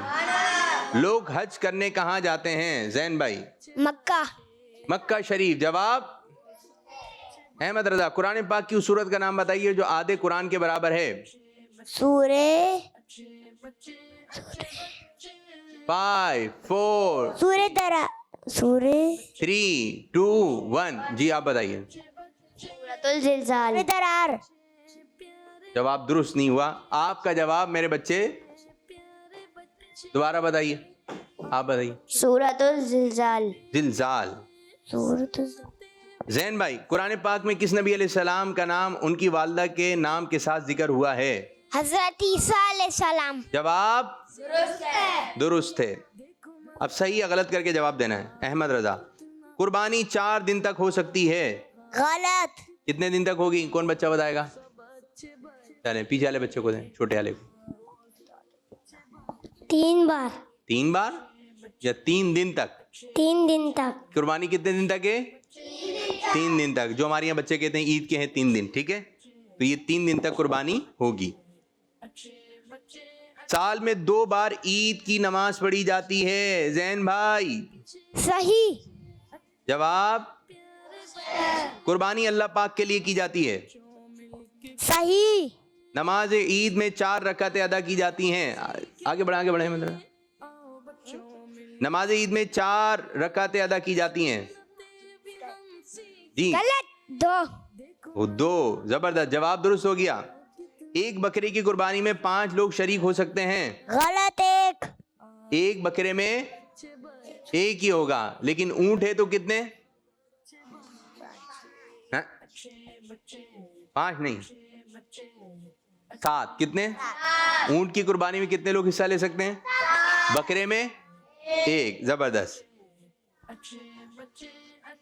लोग हज करने कहाँ जाते हैं जैन भाई? मक्का। मक्का शरीफ। जवाब अहमद रजा, कुरान पाक की उस सूरत का नाम बताइए जो आधे कुरान के बराबर है। सूरे 5 4 सूरे तरा सूरे 3 2 1। जी आप बताइए। सूरतुल जिलजाल। सूरे दरार। जवाब दुरुस्त नहीं हुआ। आपका जवाब मेरे बच्चे दोबारा बताइए। आप बताइए। सूरतुल जिलजाल। जिलजाल। सूरतुल जैन भाई, कुरान पाक में किस नबी अलैहिस्सलाम का नाम उनकी वालिदा के नाम के साथ जिक्र हुआ है? हजरत ईसा अलैहिस्सलाम। जवाब दुरुस्त है। अब सही या गलत करके जवाब देना है। अहमद रजा, कुर्बानी 4 दिन तक हो सकती है। गलत। कितने दिन तक होगी? कौन बच्चा बताएगा? चलें पीछे वाले बच्चे को दें, छोटे वाले को। 3 बार। 3 बार या 3 दिन तक? 3 दिन तक। कुर्बानी कितने दिन तक है? 3 दिन तक, जो हमारे यहाँ बच्चे कहते हैं ईद के हैं 3 दिन, ठीक है, तो ये 3 दिन तक कुर्बानी होगी। साल में 2 बार ईद की नमाज पढ़ी जाती है जैन भाई। सही। जवाब, कुर्बानी अल्लाह पाक के लिए की जाती है। सही। नमाज ईद में 4 रकातें अदा की जाती हैं। आगे बढ़े मतलब, नमाज ईद में 4 रकातें अदा की जाती हैं जी। गलत। 2। वो 2, जबरदस्त, जवाब दुरुस्त हो गया। एक बकरे की कुर्बानी में 5 लोग शरीक हो सकते हैं। गलत। 1। एक बकरे में 1 ही होगा, लेकिन ऊंट है तो कितने? 5 नहीं, 7। कितने? ऊंट की कुर्बानी में कितने लोग हिस्सा ले सकते हैं? बकरे में 1। जबरदस्त।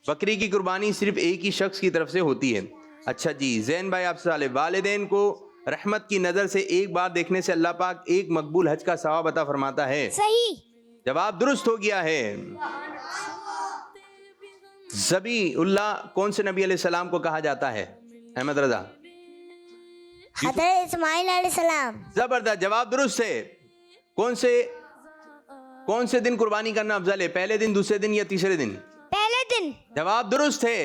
बकरी की कुर्बानी सिर्फ एक ही शख्स की तरफ से होती है। अच्छा जी, जैन भाई आपसे सवाल है, वालिदैन को रहमत की नजर से एक बार देखने से अल्लाह पाक एक मकबूल हज का सवाब अता फरमाता है। सही। जवाब दुरुस्त हो गया है। ज़बी उल्लाह कौन से नबी अलैहिस्सलाम को कहा जाता है? अहमद रजा। हज़रत इस्माइल अलैहिस्सलाम। जबरदस्त, जवाब दुरुस्त है। कौन से दिन कुर्बानी करना अफजल है? पहले दिन, दूसरे दिन या तीसरे दिन? पहले दिन। जवाब दुरुस्त है।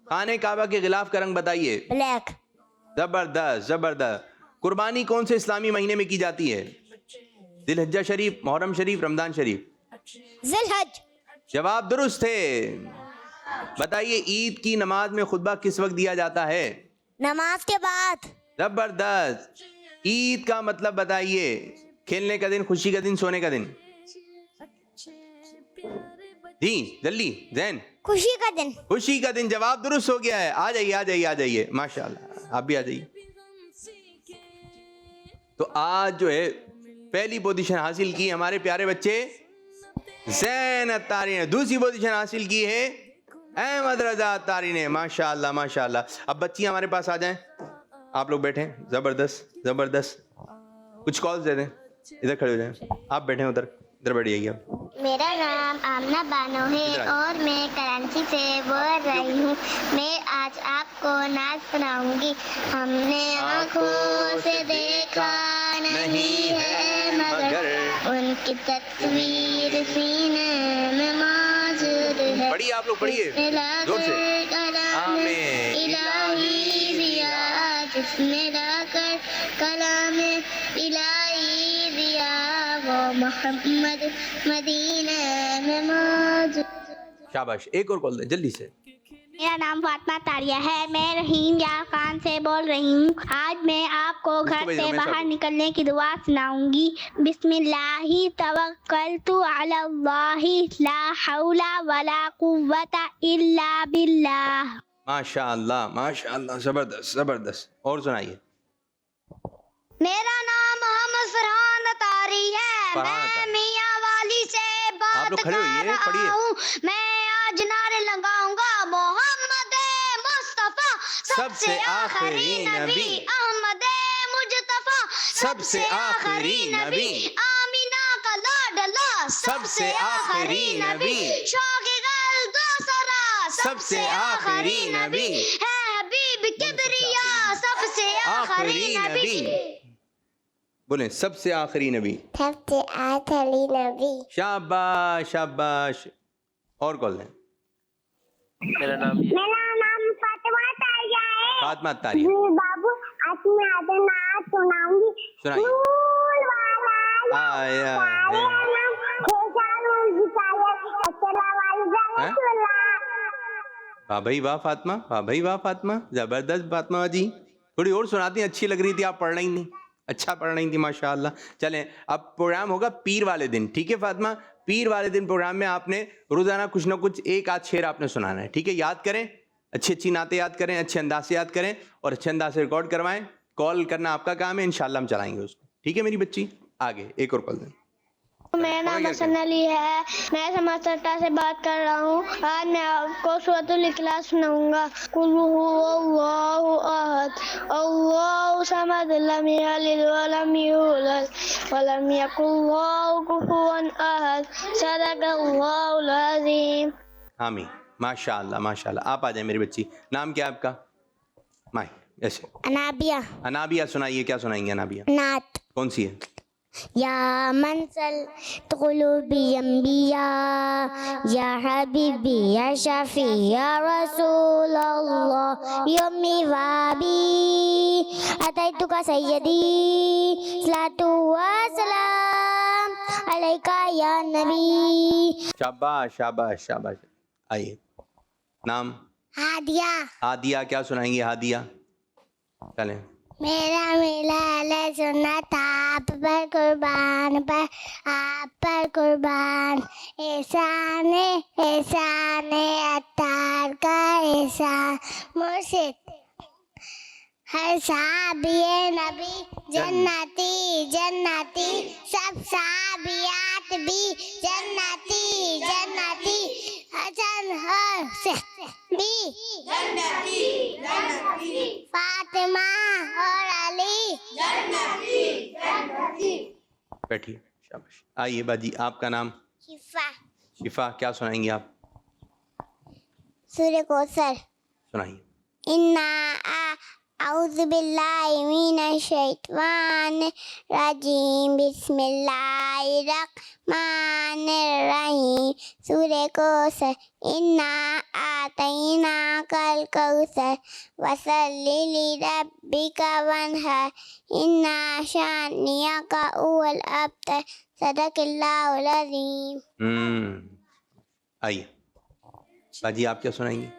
खाने काबा के गिलाफ का रंग बताइए। ब्लैक। जबरदस्त जबरदस्त। कुर्बानी कौन से इस्लामी महीने में की जाती है? जिलहज्जा शरीफ, मुहर्रम शरीफ, रमजान शरीफ? जिलहज। जवाब दुरुस्त है। बताइए, ईद की नमाज में खुतबा किस वक्त दिया जाता है? नमाज के बाद। जबरदस्त। ईद का मतलब बताइए। खेलने का दिन, खुशी का दिन, सोने का दिन? जी जल्दी जैन। खुशी का दिन। खुशी का दिन। जवाब दुरुस्त हो गया है। आ जाइए आ जाइए आ जाइए, माशाल्लाह, आप भी आ जाइए। तो आज जो है पहली पोजीशन हासिल की हमारे प्यारे बच्चे जैन अत्तारी ने। दूसरी पोजीशन हासिल की है अहमद रजा अत्तारी ने। माशाल्लाह माशाल्लाह। अब बच्ची हमारे पास आ जाएं, आप लोग बैठे। जबरदस्त जबरदस्त। कुछ कॉल्स दे दें, इधर खड़े हो जाएं। आप बैठे उधर, इधर बैठ जाइए आप। मेरा नाम आमना बानो है और मैं कराची से बोल रही हूँ। मैं आज आपको नाच सुनाऊंगी। हमने आँखों से देखा नहीं है मगर उनकी तस्वीर सीने में मौजूद है। पढ़िए आप लोग, पढ़िए जोर से। आमीन। इलाही दिया जिसने लाकर कलाम इलाही दिया वो मोहम्मद मदीने में मौजूद। शाबाश, एक और कॉल दे जल्दी से। मेरा नाम फातिमा तारिया है। मैं रहीम यार खान से बोल रही हूँ। आज मैं आपको घर से बाहर निकलने की दुआ सुनाऊंगी। बिस्मिल्लाहि तवक्कलतु अलल्लाहि ला हौला वला कुव्वता इल्ला बिल्लाह। माशाअल्लाह माशाअल्लाह, जबरदस्त जबरदस्त। और सुनाइए। मेरा नाम मोहम्मद फरहान अतारी है। मैं मियाँ वाली से बात कर रहा हूँ। मैं आज नारे लगाऊंगा, मोहम्मद मुस्तफा सबसे आखिरी नबी, अहमद मुजतफा सबसे आखिरी नबी, आमीना का लाडला सबसे आखिरी नबी, शौक़-ए-गल दूसरा सबसे आखिरी नबी, है हबीब किबरिया सबसे आखिरी नबी। बोले सबसे आखिरी नबी। सबसे आखिरी नबी। शाबाश शाबाश। और कॉल दें। मेरा नाम फातिमा तारिया है। फातिमा तारिया। बाबू आज मैं आधे नाच सुनाऊंगी। सुनाइए। फूल वाला आया वाह भाई वाह फातिमा, वाह भाई वाह फातिमा, जबरदस्त फातिमा जी। थोड़ी और सुनाती, अच्छी लग रही थी, आप पढ़ रही थी, अच्छा पढ़ रही थी माशाल्लाह। चलें, अब प्रोग्राम होगा पीर वाले दिन, ठीक है फातिमा? पीर वाले दिन प्रोग्राम में आपने रोजाना कुछ ना कुछ एक आध शेर आपने सुनाना है, ठीक है? याद करें, अच्छी अच्छी नातें याद करें, अच्छे अंदाज से याद करें और अच्छे अंदाज से रिकॉर्ड करवाएं। कॉल करना आपका काम है, इंशाल्लाह हम चलाएंगे उसको, ठीक है मेरी बच्ची? आगे एक और कॉल दें। मेरा नाम हसन अली है। मैं समाजसट्टा से बात कर रहा हूँ। आज मैं आपको सूरतुल इखलास सुनाऊंगा। कुल हुवल्लाहु अहद, अल्लाहु समद, लम यलिद वलम यूलद वलम यकुल लहु कुफुवन अहद, सदक़ल्लाहुल अज़ीम। आमीन। ماشاء اللہ ماشاء اللہ. آپ آ جائیں میری بچی. نام کیا ہے آپ کا؟ مائی. ایسے انابیہ. انابیہ سنائیے, کیا سنائیں گے انابیہ؟ نعت. کون سی ہے؟ یا منزل قلوبی انبیاء یا حبیبی یا شفیع یا رسول اللہ یومی وابی اتیتک سیدی صلاۃ و سلام علیکہ یا نبی. شاباش شاباش شاباش. آئیے. نام؟ ہادیہ. ہادیہ. کیا سنائیں گے ہادیہ؟ چلیں. میرا ملا سننا تھا آپ پر قربان پر آپ پر قربان احسان احسان عطار کا احسان مرشد ہر صحابی نبی جنتی جنتی سب صحابیات بھی جنتی جنتی حسن بھی جنتی فاطمہ اور علی جنتی. بیٹھیے. شاباش. آئیے باجی, آپ کا نام؟ شفا. شفا. کیا سنائیں گے آپ؟ سورہ کوثر. سنائیے. انا اعوذ باللہ من الشیطان الرجیم بسم اللہ الرحمن الرحیم. سورہ کوثر. انا اعطیناک الکوثر فصلی لربک وانحر ان شانئک هو الابتر. صدق اللہ العظیم. آئیے باجی, آپ کیا سنائیں گے؟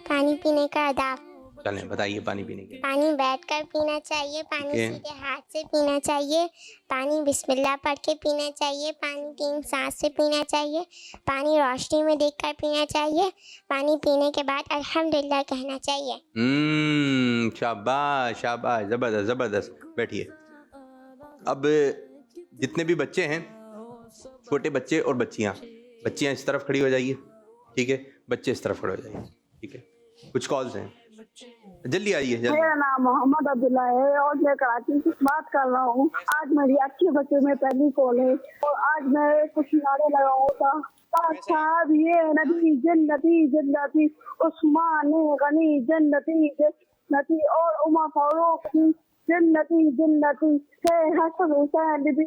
پانی پینے کا آداب. چلیں بتائیے پانی پینے کے. پانی بیٹھ کر پینا چاہیے, پانی سیدھے ہاتھ سے پینا چاہیے, پانی بسم اللہ پڑھ کے پینا چاہیے, پانی 3 سانس سے پینا چاہیے, پانی روشنی میں دیکھ کر پینا چاہیے, پانی پینے کے بعد الحمدللہ کہنا چاہیے. شاباش شاباش, زبردست زبردست. بیٹھیے. اب جتنے بھی بچے ہیں, چھوٹے بچے اور بچیاں اس طرف کھڑی ہو جائیے. ٹھیک ہے, بچے اس طرف کھڑے ہو جائیے. ٹھیک ہے, کچھ کالز ہیں, جلدی آئیے جلدی. میرا نام محمد عبداللہ ہے اور میں کراچی سے بات کر رہا ہوں. آج میری اچھے بچے میں پہلی کال ہے اور آج میں کچھ نعرے لگاؤں تھا. صاحب یہ نبی جنتی جنتی, عثمان غنی جنتی جنتی اور عمر فاروق جنتی جنتی, حسن حسین بھی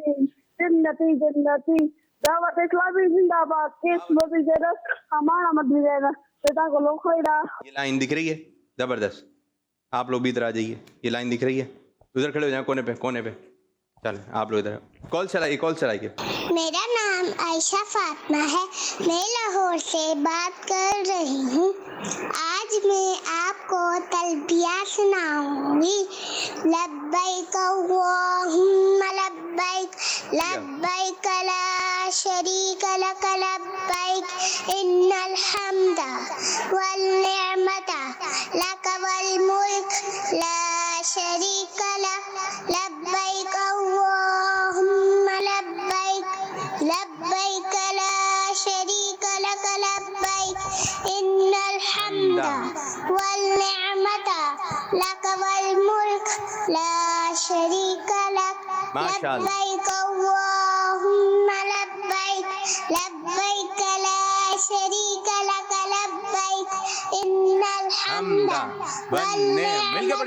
جنتی جنتی. دعوت اسلامی زندہ باد. کیس مدی جرس ہمارا مدی جرس بیٹا کو لوگ خیرہ. یہ لائن دکھ رہی ہے؟ زبردست. آپ لوگ بھی ادھر آ جائیے. یہ لائن دکھ رہی ہے؟ ادھر کھڑے ہو جائیں کونے پہ کونے پہ. چلیں آپ لوگ ادھر. کال چلائیے. میرا نام عائشہ فاطمہ ہے, میں لاہور سے بات کر رہی ہوں. آج میں آپ کو تلبیہ سناؤں گی. لبیک اللہم لبیک لبیک لا شریک لک لبیک ان الحمد والنعمت لک والملک لا شریک لک لبیک اللہم لبیک لبیک لا شریک لک لبیک ان الحمد والنعمت لک والملک لا شریک لک لبیک اللہم لبیک لبیک لا شریک لک لبیک ان الحمد والنعمت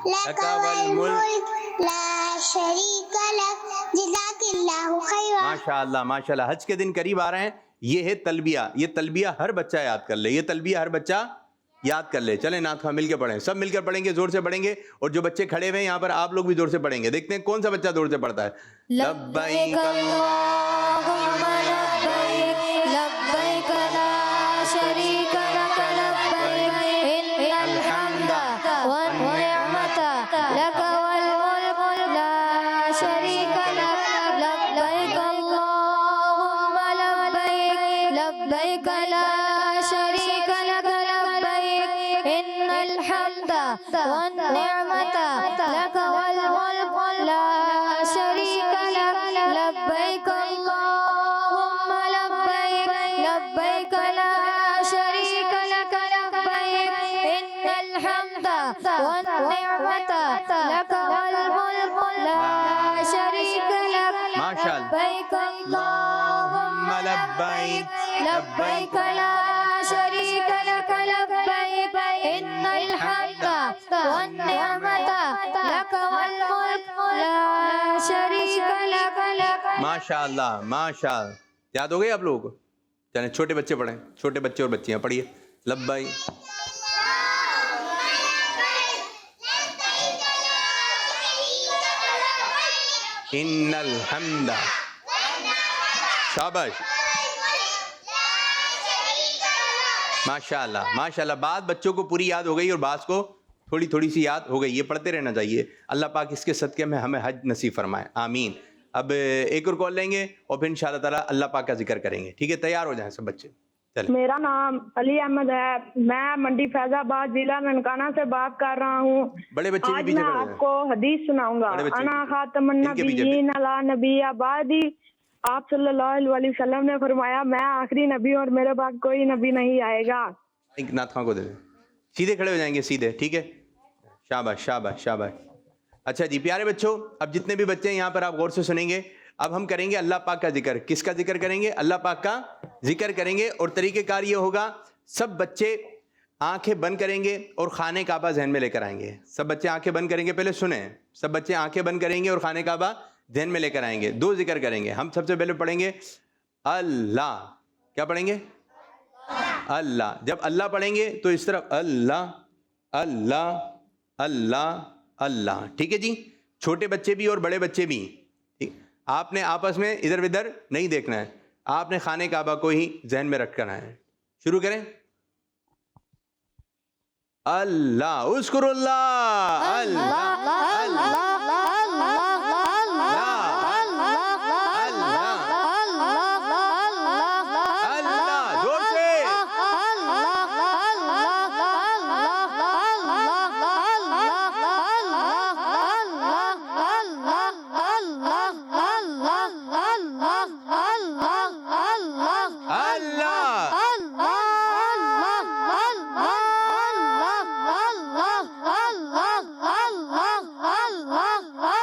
لک والملک لا شریک لک. جزاک اللہ خیرا. ماشاء اللہ ماشاء اللہ. حج کے دن قریب آ رہے ہیں. یہ ہے تلبیہ. یہ تلبیہ ہر بچہ یاد کر لے. یہ تلبیہ ہر بچہ یاد کر لے. چلیں نعت خواہ مل کے پڑھیں, سب مل کر پڑھیں گے, زور سے پڑھیں گے. اور جو بچے کھڑے ہوئے ہیں یہاں پر آپ لوگ بھی زور سے پڑھیں گے. دیکھتے ہیں کون سا بچہ زور سے پڑھتا ہے. لبیک اللہم لبیک لبیک لا شریک لک لبیک ان الحمد والنعمت لک والملک لا شریک لک لبیک اللہم لبیک لبیک لا شریک لک لبیک ان الحمد والنعمت لک والملک لا شریک لک لبیک اللہم لبیک لبیک لا شریک لک لبیک ان الحمد والنعمت لک والملک لا شریک لک ماشاء اللہ. لبیک اللہم لبیک لبیک لا شریک لک لبیک ان الحمد والنعمت لک والملک لا شریک لک ماشاء اللہ ماشاء اللہ. یاد ہو گئے آپ لوگوں کو؟ چلیں چھوٹے بچے پڑھیں, چھوٹے بچے اور بچیاں پڑھیے. لبیک ان الحمد. شاباش ماشاء اللہ ماشاء اللہ. بعض بچوں کو پوری یاد ہو گئی اور بعض کو تھوڑی تھوڑی سی یاد ہو گئی. یہ پڑھتے رہنا چاہیے. اللہ پاک اس کے صدقے میں ہمیں حج نصیب فرمائے, آمین. اب ایک اور کال لیں گے اور پھر انشاءاللہ تعالیٰ اللہ پاک کا ذکر کریں گے. ٹھیک ہے, تیار ہو جائیں سب بچے. چلیں. میرا نام علی احمد ہے, میں منڈی فیض آباد ضلع ننکانہ سے بات کر رہا ہوں. بڑے بچے بھی آج پیچھے میں کھڑے آپ ہیں. کو حدیث سناؤں گا. بڑے بچے انا خاتم النبیین علی نبی آبادی. آپ صلی اللہ علیہ وسلم نے فرمایا میں آخری نبی اور میرے بعد کوئی نبی نہیں آئے گا. ایک نعت خواں کو دے دیں. سیدھے کھڑے ہو جائیں گے سیدھے. ٹھیک ہے, شاباش شاباش شاباش. اچھا جی پیارے بچوں, اب جتنے بھی بچے ہیں یہاں پر آپ غور سے سنیں گے. اب ہم کریں گے اللہ پاک کا ذکر. کس کا ذکر کریں گے؟ اللہ پاک کا ذکر کریں گے. اور طریقہ کار یہ ہوگا, سب بچے آنکھیں بند کریں گے اور خانہ کعبہ ذہن میں لے کر آئیں گے. سب بچے آنکھیں بند کریں گے. پہلے سنیں, سب بچے آنکھیں بند کریں گے اور خانہ کعبہ ذہن میں لے کر آئیں گے. دو ذکر کریں گے. ہم سب سے پہلے پڑھیں گے اللہ. کیا پڑھیں گے؟ اللہ. جب اللہ پڑھیں گے تو اس طرف اللہ اللہ اللہ اللہ. ٹھیک ہے جی, چھوٹے بچے بھی اور بڑے بچے بھی. آپ نے آپس میں ادھر ادھر نہیں دیکھنا ہے, آپ نے خانہ کعبہ کو ہی ذہن میں رکھ کر آنا ہے. شروع کریں. اللہ, اذکر اللہ, اللہ اللہ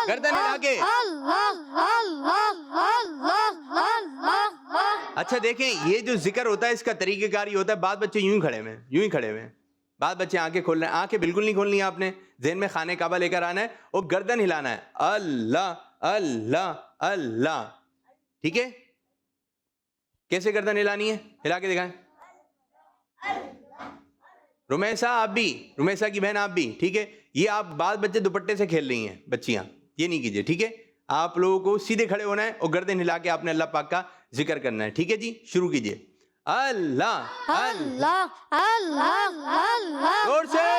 گردن ہلا کے. اچھا دیکھیں, یہ جو ذکر ہوتا ہے اس کا طریقہ کار یہ ہوتا ہے. بعض بچے یوں ہی کھڑے ہوئے ہیں, یوں ہی کھڑے ہوئے ہیں. بعض بچے آنکھیں کھول رہے ہیں. آنکھیں بالکل نہیں کھولنی ہے آپ نے, ذہن میں خانہ کعبہ لے کر آنا ہے اور گردن ہلانا ہے. اللہ اللہ اللہ. ٹھیک ہے, کیسے گردن ہلانی ہے؟ ہلا کے دکھائیں. رمیسا آپ بھی, رمیسا کی بہن آپ بھی. ٹھیک ہے, یہ آپ بعض بچے دوپٹے سے کھیل رہی ہیں بچیاں, یہ نہیں کیجیے. ٹھیک ہے, آپ لوگوں کو سیدھے کھڑے ہونا ہے اور گردن ہلا کے آپ نے اللہ پاک کا ذکر کرنا ہے. ٹھیک ہے جی, شروع کیجیے. اللہ اللہ اللہ اللہ زور سے.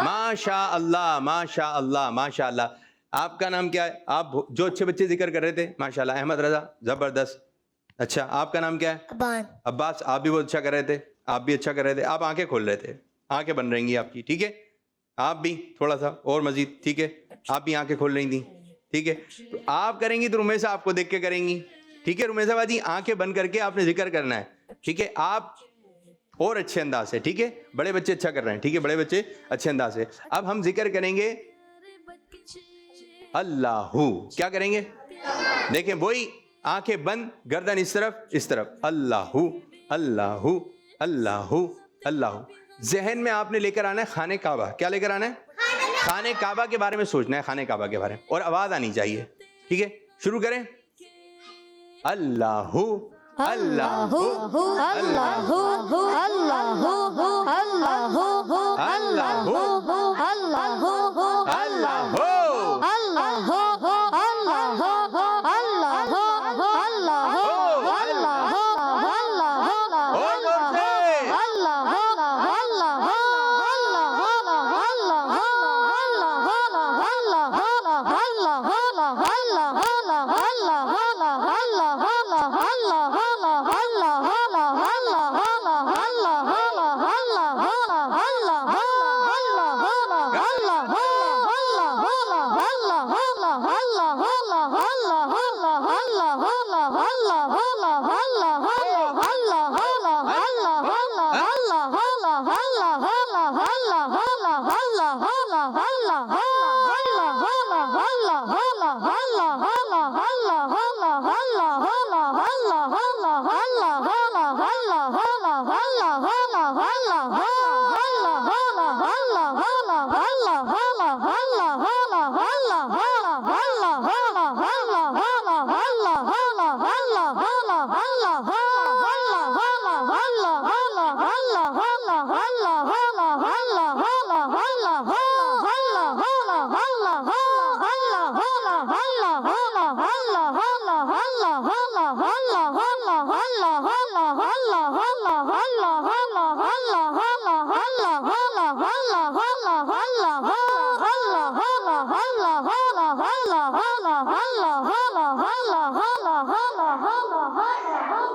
ماشاء اللہ ماشاء اللہ ماشاء اللہ. آپ کا نام کیا ہے؟ آپ جو اچھے بچے ذکر کر رہے تھے ماشاء اللہ. احمد رضا, زبردست. اچھا آپ کا نام کیا ہے؟ ابان. عباس, آپ بھی بہت اچھا کر رہے تھے, آپ بھی اچھا کر رہے تھے. آپ آنکھیں کھول رہے تھے, آنکھیں بن رہیں گی آپ کی. ٹھیک ہے, آپ بھی تھوڑا سا اور مزید. ٹھیک ہے, آپ بھی آنکھیں کھول رہی تھیں. ٹھیک ہے, تو آپ کریں گی تو رمیسا آپ کو دیکھ کے کریں گی. ٹھیک ہے رمیسا باجی, آنکھیں بند کر کے آپ نے ذکر کرنا ہے. ٹھیک ہے, آپ اور اچھے انداز سے. ٹھیک ہے, بڑے بچے اچھا کر رہے ہیں. ٹھیک ہے, بڑے بچے اچھے انداز سے. اب ہم ذکر کریں گے اللہ. کیا کریں گے؟ دیکھیں وہی آنکھیں بند, گردن اس طرف اس طرف. اللہ اللہ اللہ اللہ. ذہن میں آپ نے لے کر آنا ہے خانہ کعبہ. کیا لے کر آنا ہے؟ خانہ کعبہ کے بارے میں سوچنا ہے, خانہ کعبہ کے بارے میں, اور آواز آنی چاہیے. ٹھیک ہے, شروع کریں. اللہ اللہ اللہ اللہ اللہ اللہ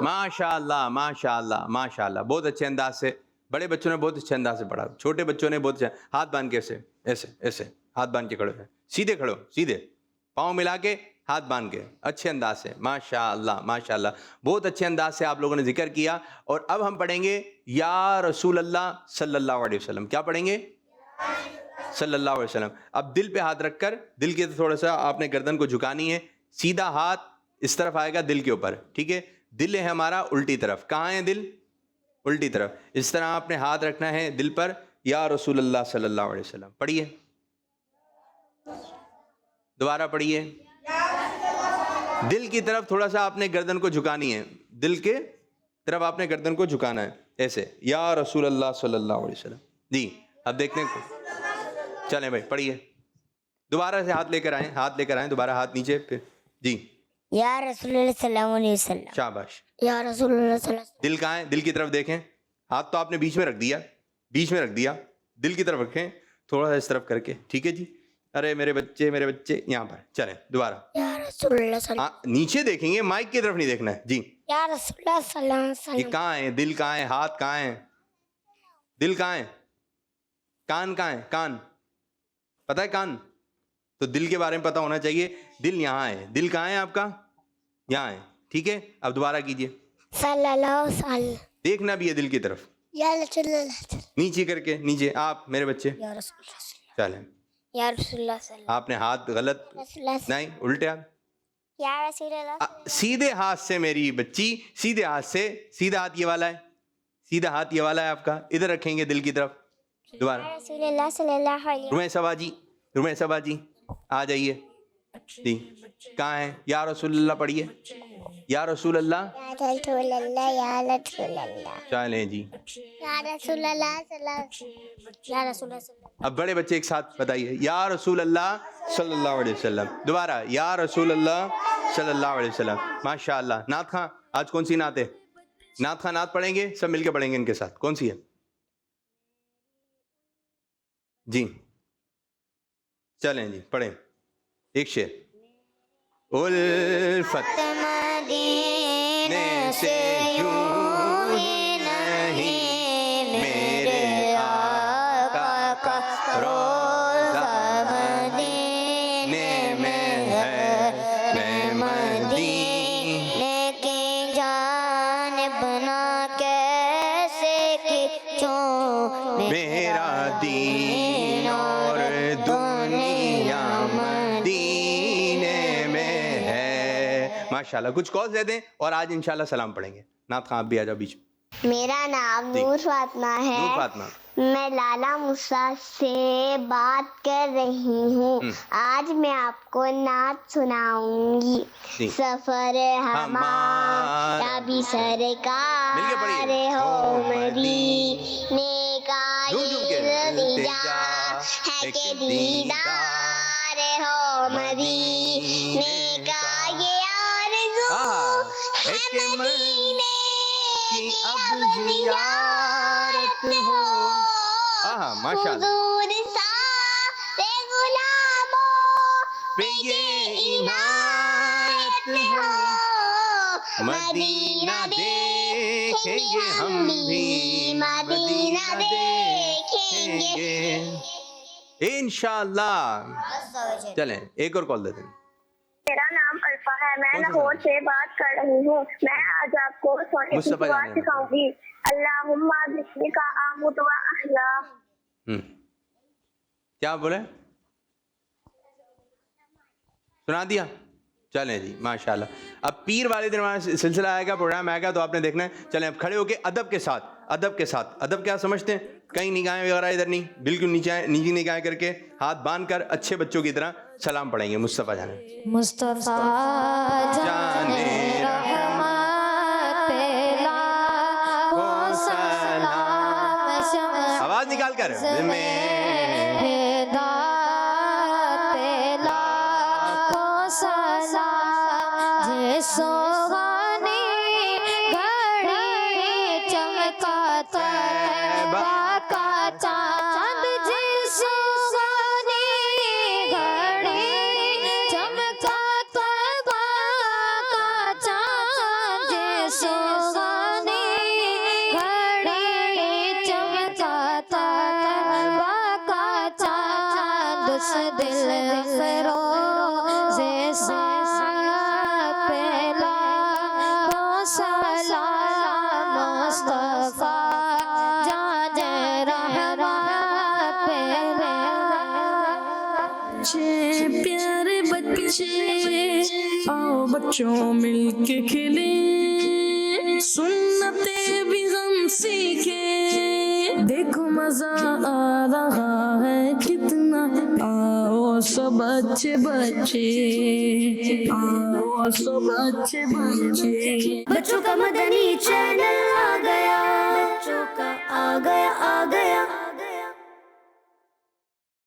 ماشاء اللہ ماشاء اللہ ماشاء اللہ، بہت اچھے انداز سے، بڑے بچوں نے بہت اچھے انداز سے پڑھا، چھوٹے بچوں نے بہت اچھا، ہاتھ باندھ کے ایسے ایسے ایسے ہاتھ باندھ کے کھڑے ہیں، سیدھے کھڑو، سیدھے پاؤں ملا کے ہاتھ باندھ کے، اچھے انداز سے، ماشاء اللہ ماشاء اللہ، بہت اچھے انداز سے آپ لوگوں نے ذکر کیا. اور اب ہم پڑھیں گے یا رسول اللہ صلی اللہ علیہ وسلم. کیا پڑھیں گے؟ صلی اللہ علیہ وسلم. اب دل پہ ہاتھ رکھ کر دل کے تھوڑا سا آپ نے گردن کو جھکانی ہے، سیدھا ہاتھ اس طرف آئے گا دل کے اوپر، ٹھیک ہے؟ دل ہے ہمارا الٹی طرف، کہاں ہے دل؟ الٹی طرف. اس طرح آپ نے ہاتھ رکھنا ہے دل پر، یا رسول اللہ صلی اللہ علیہ وسلم. پڑھیے، دوبارہ پڑھیے. دل کی طرف تھوڑا سا آپ نے گردن کو جھکانی ہے، دل کے طرف آپ نے گردن کو جھکانا ہے ایسے، یا رسول اللہ صلی اللہ علیہ وسلم. جی اب دیکھتے ہیں، چلیں بھائی پڑھیے، دوبارہ سے ہاتھ لے کر آئیں، ہاتھ لے کر آئیں، دوبارہ ہاتھ نیچے، پھر جی. یا رسول اللہ صلی اللہ علیہ وسلم. شاباش. یا رسول اللہ صلی اللہ علیہ وسلم. دل کہاں ہے؟ دل کی طرف دیکھیں، ہاتھ تو آپ نے بیچ میں رکھ دیا، بیچ میں رکھ دیا، دل کی طرف رکھیں تھوڑا سا اس طرف کر کے، ٹھیک ہے جی؟ ارے میرے بچے یہاں پر. چلیں دوبارہ، یا رسول اللہ صلی اللہ نیچے دیکھیں گے، مائک کی طرف نہیں دیکھنا ہے جی. یا رسول اللہ صلی اللہ علیہ یہ وسلم. کہاں ہے؟ دل کہاں ہے؟ ہاتھ کہاں ہے؟ دل کہاں ہے؟ کان کہاں ہے؟ کان پتہ ہے؟ کان تو دل کے بارے میں پتہ ہونا چاہیے. دل یہاں ہے. دل کہاں ہے آپ کا؟ یہاں ہے، ٹھیک ہے؟ اب دوبارہ کیجئے، صلی اللہ علیہ وسلم. دیکھنا بھی ہے دل کی طرف، یا رسول اللہ، نیچے کر کے، نیچے. آپ میرے بچے یا رسول اللہ صلی چلیں، اللہ، یا رسول اللہ صلی اللہ آپ نے ہاتھ غلط رسول اللہ نہیں، الٹے ہاتھ، یا رسول اللہ سیدھے ہاتھ سے میری بچی، سیدھے ہاتھ سے. سیدھا ہاتھ یہ والا ہے، سیدھا ہاتھ یہ والا ہے آپ کا، ادھر رکھیں گے دل کی طرف. دوبارہ یا رسول اللہ صلی اللہ علیہ رمے صبا جی آ جائیے جی. کہاں ہے؟ یا رسول اللہ پڑھیے، یا رسول اللہ. یا رسول اللہ یا رسول اللہ چلیں جی. یا رسول اللہ صلی اللہ علیہ وسلم. یا رسول اللہ صلی اللہ. اب بڑے بچے ایک ساتھ بتائیے، یا رسول اللہ صلی اللہ علیہ وسلم. دوبارہ، یا رسول اللہ صلی اللہ علیہ وسلم. ماشاء اللہ. نعت خواں آج کون سی نعت ہے؟ نعت خواں نعت پڑھیں گے، سب مل کے پڑھیں گے ان کے ساتھ. کون سی ہے جی؟ چلیں جی پڑھیں ایک شعر. الفت مدینے سے یوں ہی نہیں، میرے آقا کا روضہ مدینے میں ہے، میں مدینے کی جانب نہ کیسے کیوں میرا دین اور دنیا مدینے میں ہے. ماشاءاللہ. کچھ کال دے دیں اور آج انشاءاللہ سلام پڑھیں گے. نعت خواں آپ بھی آ جاؤ بیچ میں. میرا نام نور فاطمہ ہے. نور فاطمہ، میں لالا موسیٰ سے بات کر رہی ہوں. آج میں آپ کو نعت سناؤں گی. جی. سفر ہمارا بھی سرکار ہو مدینے کا یہ التجا ہے کہ دیدار ہو مدینے کا یہ آرزو ہے کہ مدینے کی اب زیارت ہو. حضور سارے غلاموں پہ یہ عنایت ہو. مدینہ دیکھیں گے ہم بھی، مدینہ دیکھیں گے انشاءاللہ. چلیں ایک اور کال دیتے ہیں. میرا نام الفا ہے، میں لاہور سے بات کر رہی ہوں. میں آج آپ کو سونے کی مصطفیٰ دعا جانے سکھاؤں گی. اللہم بسمک آمد و احیا. کیا بولے؟ سنا دیا؟ چلیں جی ماشاء اللہ. اب پیر والے دن ہمارا سلسلہ آئے گا, پروگرام آئے گا, تو آپ نے دیکھنا ہے. چلیں اب کھڑے ہو کے ادب کے ساتھ, ادب کے ساتھ, ادب کیا سمجھتے ہیں؟ کہیں نگاہیں وغیرہ ادھر نہیں, بالکل نیچی نگاہیں کر کے ہاتھ باندھ کر اچھے بچوں کی طرح سلام پڑھیں گے. مصطفیٰ جانے مصطفیٰ جانے رحمت پہلا ہو سلام شمع آواز نکال کر ہدایت پہلا ہو سلام سوغانی گھڑی چمکا طیبہ کا چاند سوغانی گھڑی چمکا طیبہ کا چاند سوغانی گھڑی چمکا طیبہ کا چاند اس دل فروز پہلا ہو سلام مصطفیٰ جان رحمت پہلا. پیارے بچے آؤ بچوں مل کے کھلیں, سنتیں بھی ہم سیکھیں, دیکھو مزہ آ رہا ہے کتنا, آؤ سب بچے بچے, آؤ سب بچے بچے. بچوں کا مدنی چینل آ گیا, بچوں کا آ گیا